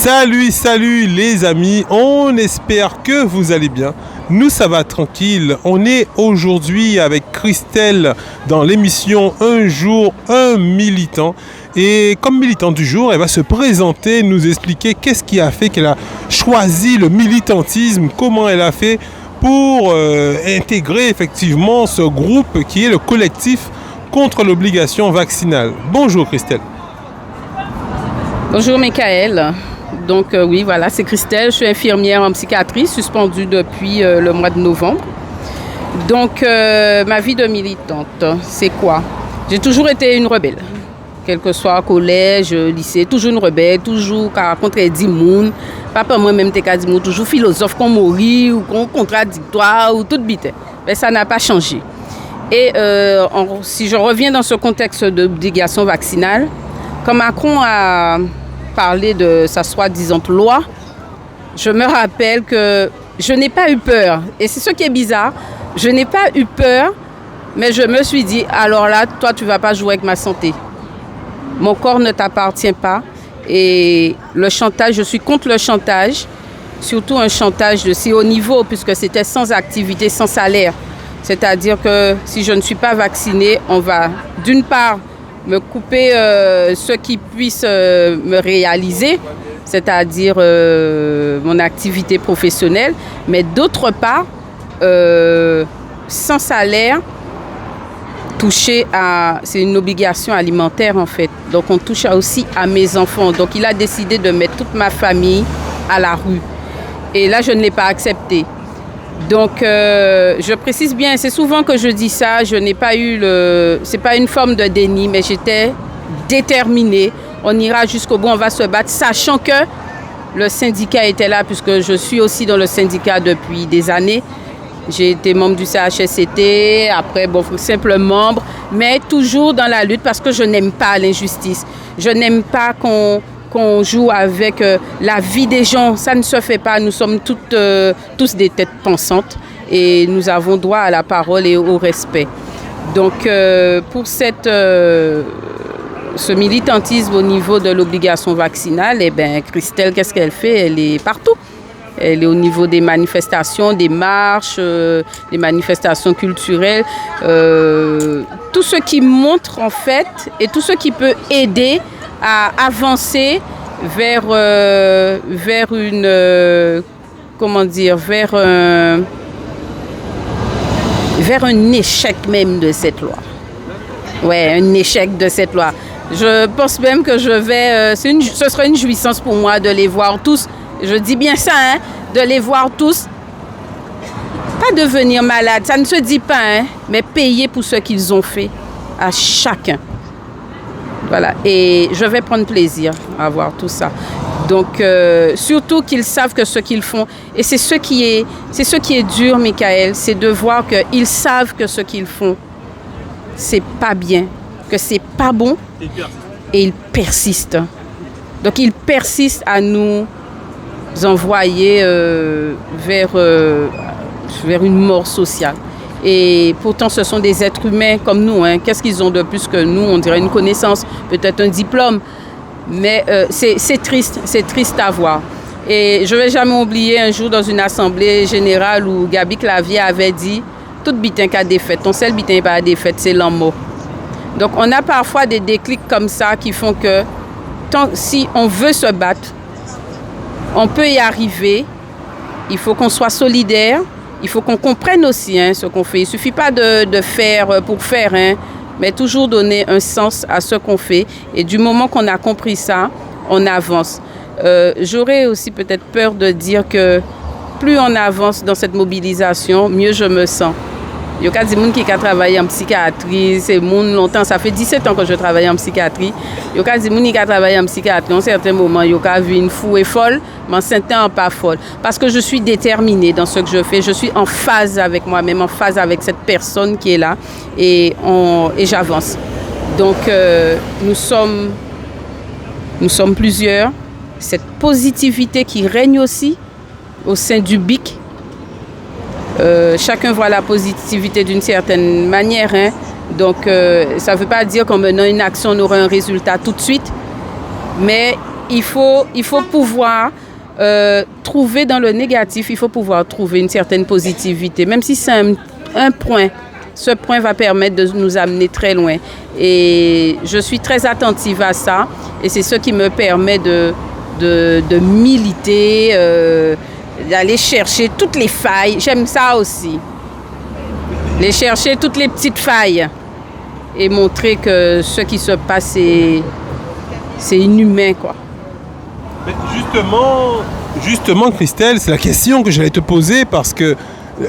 Salut les amis, on espère que vous allez bien. Nous ça va tranquille, on est aujourd'hui avec Christelle dans l'émission Un jour, un militant. Et comme militant du jour, elle va se présenter, nous expliquer qu'est-ce qui a fait qu'elle a choisi le militantisme, comment elle a fait pour intégrer effectivement ce groupe qui est le collectif contre l'obligation vaccinale. Bonjour Christelle. Bonjour Michael. Donc oui, voilà, c'est Christelle, je suis infirmière en psychiatrie, suspendue depuis le mois de novembre. Donc ma vie de militante, c'est quoi? J'ai toujours été une rebelle, quel que soit collège, lycée, toujours une rebelle, toujours contre des moun. Papa moi-même t'es qu'à dire toujours philosophe qu'on mourit ou qu'on contradictoire ou tout bite. Mais ça n'a pas changé. Et si je reviens dans ce contexte d'obligation vaccinale, quand Macron a parlé de sa soi-disant loi, je me rappelle que je n'ai pas eu peur. Et c'est ce qui est bizarre. Je n'ai pas eu peur, mais je me suis dit, alors là, toi, tu ne vas pas jouer avec ma santé. Mon corps ne t'appartient pas. Et le chantage, je suis contre le chantage, surtout un chantage de si haut niveau, puisque c'était sans activité, sans salaire. C'est-à-dire que si je ne suis pas vaccinée, on va d'une part me couper ce qui puisse me réaliser, c'est-à-dire mon activité professionnelle, mais d'autre part, sans salaire, toucher à... C'est une obligation alimentaire en fait, donc on touche aussi à mes enfants. Donc il a décidé de mettre toute ma famille à la rue. Et là, je ne l'ai pas accepté. Donc, je précise bien, c'est souvent que je dis ça, je n'ai pas eu c'est pas une forme de déni, mais j'étais déterminée. On ira jusqu'au bout, on va se battre, sachant que le syndicat était là, puisque je suis aussi dans le syndicat depuis des années. J'ai été membre du CHSCT, après, simple membre, mais toujours dans la lutte parce que je n'aime pas l'injustice. Je n'aime pas qu'on joue avec la vie des gens. Ça ne se fait pas. Nous sommes tous des têtes pensantes et nous avons droit à la parole et au respect. Donc, pour ce militantisme au niveau de l'obligation vaccinale, eh bien, Christelle, qu'est-ce qu'elle fait? Elle est partout. Elle est au niveau des manifestations, des marches, des manifestations culturelles. Tout ce qui montre, en fait, et tout ce qui peut aider à avancer vers un échec même de cette loi. Ouais, un échec de cette loi. Je pense même que ce serait une jouissance pour moi de les voir tous. Je dis bien ça, hein, de les voir tous. Pas devenir malade, ça ne se dit pas, hein, mais payer pour ce qu'ils ont fait à chacun. Voilà, et je vais prendre plaisir à voir tout ça. Donc, surtout qu'ils savent que ce qu'ils font, et c'est ce qui est dur, Michael, c'est de voir qu'ils savent que ce qu'ils font, c'est pas bien, que c'est pas bon, et ils persistent. Donc, ils persistent à nous envoyer vers une mort sociale. Et pourtant, ce sont des êtres humains comme nous. Hein. Qu'est-ce qu'ils ont de plus que nous? On dirait une connaissance, peut-être un diplôme. Mais c'est triste à voir. Et je ne vais jamais oublier un jour dans une assemblée générale où Gaby Clavier avait dit « Tout bitin qu'a défaite, ton seul bitin pas défaite, c'est l'amour. » Donc, on a parfois des déclics comme ça qui font que si on veut se battre, on peut y arriver. Il faut qu'on soit solidaire. Il faut qu'on comprenne aussi ce qu'on fait. Il ne suffit pas de faire pour faire, mais toujours donner un sens à ce qu'on fait. Et du moment qu'on a compris ça, on avance. J'aurais aussi peut-être peur de dire que plus on avance dans cette mobilisation, mieux je me sens. Il y a des gens qui ont travaillé en psychiatrie, c'est longtemps, ça fait 17 ans que je travaille en psychiatrie. Il y a des gens qui ont travaillé en psychiatrie, à un certain moment, il y a vu une fou et folle, mais en certain temps, pas folle. Parce que je suis déterminée dans ce que je fais, je suis en phase avec moi-même, en phase avec cette personne qui est là, et j'avance. Donc, nous sommes plusieurs. Cette positivité qui règne aussi au sein du BIC, chacun voit la positivité d'une certaine manière. Donc, ça ne veut pas dire qu'en menant une action, on aura un résultat tout de suite. Mais il faut pouvoir trouver dans le négatif, il faut pouvoir trouver une certaine positivité, même si c'est un point. Ce point va permettre de nous amener très loin. Et je suis très attentive à ça. Et c'est ce qui me permet de militer, d'aller chercher toutes les failles. J'aime ça aussi. Les chercher toutes les petites failles. Et montrer que ce qui se passe, c'est inhumain, quoi. Mais justement, Christelle, c'est la question que j'allais te poser parce que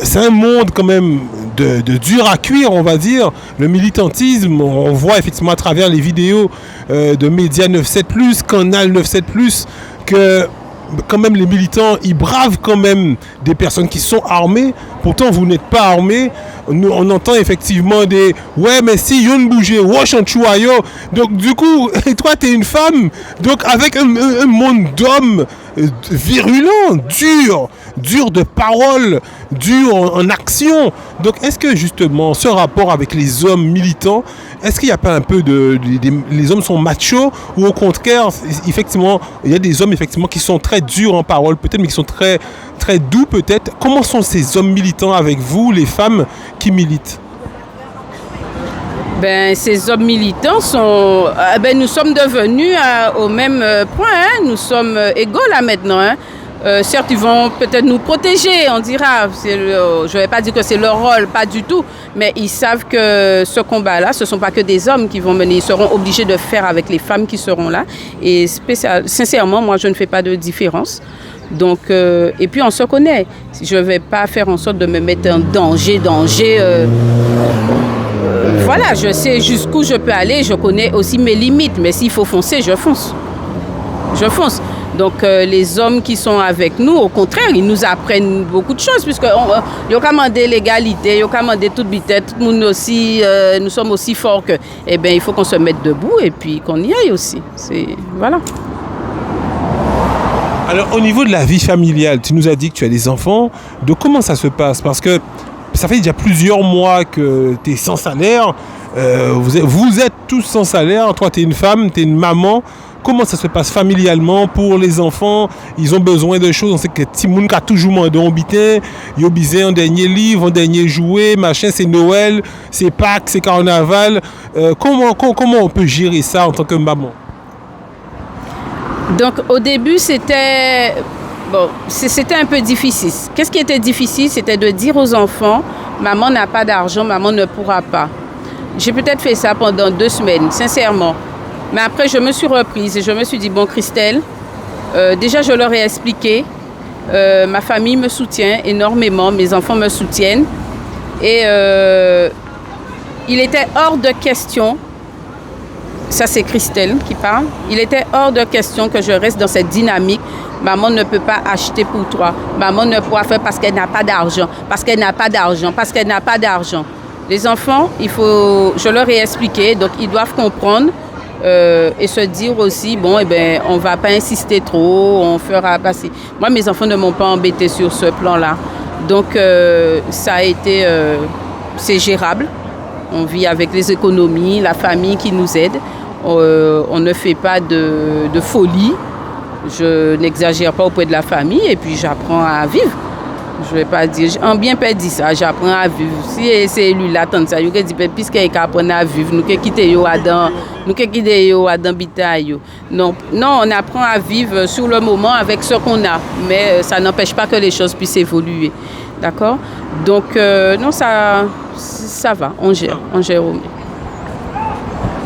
c'est un monde quand même de dur à cuire, on va dire. Le militantisme, on voit effectivement à travers les vidéos de Média 97+, Canal 97+, que quand même les militants, ils bravent quand même des personnes qui sont armées. Pourtant, vous n'êtes pas armés. On entend effectivement des « Ouais, mais si, yon bouge, wash en chouayo ». Donc, du coup, toi, tu es une femme. Donc, avec un monde d'hommes virulents, dur de parole, dur en action. Donc, est-ce que justement, ce rapport avec les hommes militants, est-ce qu'il n'y a pas un peu les hommes sont machos ou au contraire, effectivement, il y a des hommes effectivement qui sont très durs en parole, peut-être, mais qui sont très, très doux peut-être. Comment sont ces hommes militants avec vous, les femmes qui militent? Ces hommes militants nous sommes devenus au même point. Hein. Nous sommes égaux là maintenant. Hein. Certes, ils vont peut-être nous protéger, on dira. Je ne vais pas dire que c'est leur rôle, pas du tout. Mais ils savent que ce combat-là, ce ne sont pas que des hommes qui vont mener. Ils seront obligés de faire avec les femmes qui seront là. Et sincèrement, moi, je ne fais pas de différence. Donc, et puis, on se connaît. Je ne vais pas faire en sorte de me mettre en danger. Voilà, je sais jusqu'où je peux aller. Je connais aussi mes limites. Mais s'il faut foncer, je fonce. Donc, les hommes qui sont avec nous, au contraire, ils nous apprennent beaucoup de choses, puisqu'ils ont commandé l'égalité, ils ont commandé toute vitesse, tout le monde aussi, nous sommes aussi forts que, il faut qu'on se mette debout et puis qu'on y aille aussi. Voilà. Alors, au niveau de la vie familiale, tu nous as dit que tu as des enfants. Donc, comment ça se passe? Parce que ça fait déjà plusieurs mois que tu es sans salaire. Vous êtes tous sans salaire. Toi, tu es une femme, tu es une maman. Comment ça se passe familialement pour les enfants? Ils ont besoin de choses. On sait que Timoun a toujours demandé un bitin. Ils ont besoin un dernier livre, un dernier jouet, machin. C'est Noël, c'est Pâques, c'est Carnaval. Comment on peut gérer ça en tant que maman? Donc, au début, c'était un peu difficile. Qu'est-ce qui était difficile? C'était de dire aux enfants, maman n'a pas d'argent, maman ne pourra pas. J'ai peut-être fait ça pendant 2 semaines, sincèrement. Mais après, je me suis reprise et je me suis dit, bon, Christelle, déjà, je leur ai expliqué. Ma famille me soutient énormément, mes enfants me soutiennent. Et il était hors de question, ça c'est Christelle qui parle, il était hors de question que je reste dans cette dynamique. Maman ne peut pas acheter pour toi. Maman ne pourra faire parce qu'elle n'a pas d'argent, parce qu'elle n'a pas d'argent, parce qu'elle n'a pas d'argent. Les enfants, je leur ai expliqué, donc ils doivent comprendre. Et se dire aussi, on ne va pas insister trop, on fera passer. Moi, mes enfants ne m'ont pas embêté sur ce plan-là. Donc, ça a été, c'est gérable. On vit avec les économies, la famille qui nous aide. On ne fait pas de folie. Je n'exagère pas auprès de la famille et puis j'apprends à vivre. Je ne vais pas dire, en bien pas dit ça, j'apprends à vivre. Si c'est lui là, tant ça, il dit, puisqu'il apprend à vivre, nous qui quitter bitaille. Non, on apprend à vivre sur le moment avec ce qu'on a, mais ça n'empêche pas que les choses puissent évoluer. D'accord? Donc, non, ça va, on gère au mieux.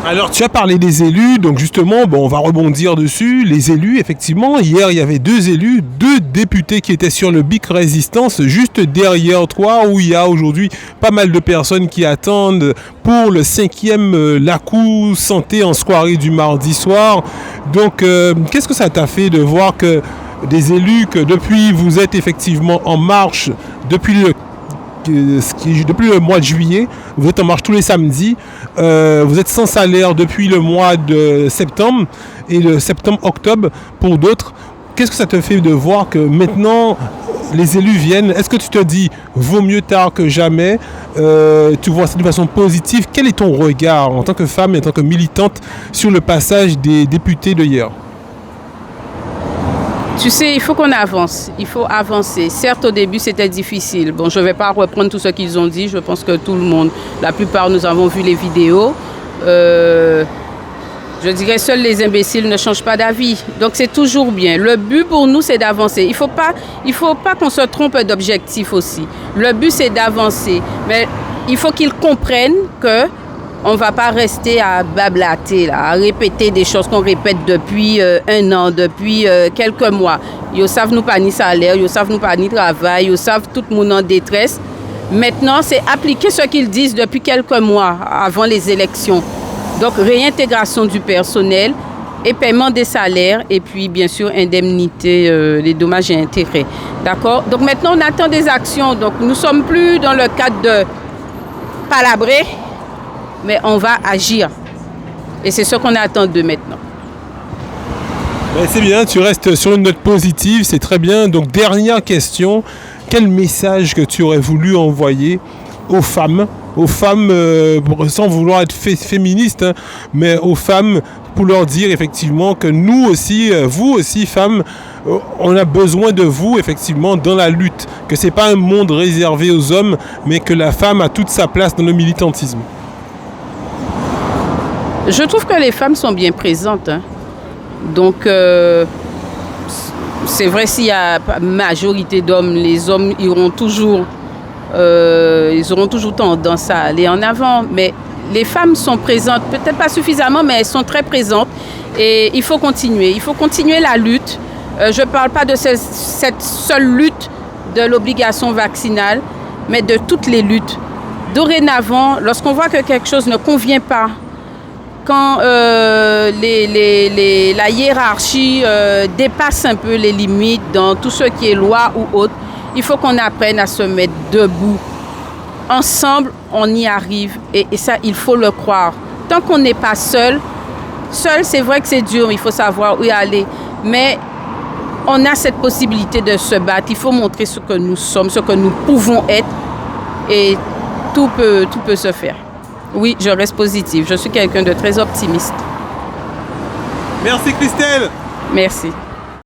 Alors, tu as parlé des élus, donc justement, on va rebondir dessus. Les élus, effectivement, hier, il y avait 2 élus, 2 députés qui étaient sur le BIC Résistance, juste derrière toi, où il y a aujourd'hui pas mal de personnes qui attendent pour le 5e Lacou Santé en soirée du mardi soir. Donc, qu'est-ce que ça t'a fait de voir que des élus, que depuis, vous êtes effectivement en marche, depuis le mois de juillet, vous êtes en marche tous les samedis, vous êtes sans salaire depuis le mois de septembre et le septembre-octobre pour d'autres. Qu'est-ce que ça te fait de voir que maintenant les élus viennent? Est-ce que tu te dis vaut mieux tard que jamais? Tu vois ça de façon positive? Quel est ton regard en tant que femme et en tant que militante sur le passage des députés de hier? Tu sais, il faut qu'on avance, il faut avancer. Certes, au début, c'était difficile. Bon, je ne vais pas reprendre tout ce qu'ils ont dit. Je pense que tout le monde, la plupart, nous avons vu les vidéos. Je dirais, seuls les imbéciles ne changent pas d'avis. Donc, c'est toujours bien. Le but pour nous, c'est d'avancer. Il ne faut pas qu'on se trompe d'objectif aussi. Le but, c'est d'avancer. Mais il faut qu'ils comprennent que on ne va pas rester à blablater, là, à répéter des choses qu'on répète depuis 1 an, depuis quelques mois. Ils savent nous pas ni salaire, ils savent nous pas ni travail, ils savent tout le monde en détresse. Maintenant, c'est appliquer ce qu'ils disent depuis quelques mois avant les élections. Donc, réintégration du personnel et paiement des salaires et puis, bien sûr, indemnité, les dommages et intérêts. D'accord? Donc, maintenant, on attend des actions. Donc, nous ne sommes plus dans le cadre de palabrer, mais on va agir. Et c'est ce qu'on attend de maintenant. C'est bien, tu restes sur une note positive, c'est très bien. Donc, dernière question, quel message que tu aurais voulu envoyer aux femmes, sans vouloir être féministe, hein, mais aux femmes, pour leur dire effectivement que nous aussi, vous aussi, femmes, on a besoin de vous effectivement dans la lutte, que ce n'est pas un monde réservé aux hommes, mais que la femme a toute sa place dans le militantisme. Je trouve que les femmes sont bien présentes. Hein. Donc, c'est vrai, s'il y a majorité d'hommes, les hommes auront toujours tendance à aller en avant. Mais les femmes sont présentes, peut-être pas suffisamment, mais elles sont très présentes. Et il faut continuer. Il faut continuer la lutte. Je ne parle pas de cette seule lutte de l'obligation vaccinale, mais de toutes les luttes. Dorénavant, lorsqu'on voit que quelque chose ne convient pas, quand la hiérarchie dépasse un peu les limites dans tout ce qui est loi ou autre, il faut qu'on apprenne à se mettre debout. Ensemble, on y arrive et ça, il faut le croire. Tant qu'on n'est pas seul, c'est vrai que c'est dur, il faut savoir où y aller. Mais on a cette possibilité de se battre. Il faut montrer ce que nous sommes, ce que nous pouvons être et tout peut se faire. Oui, je reste positive. Je suis quelqu'un de très optimiste. Merci Christelle. Merci.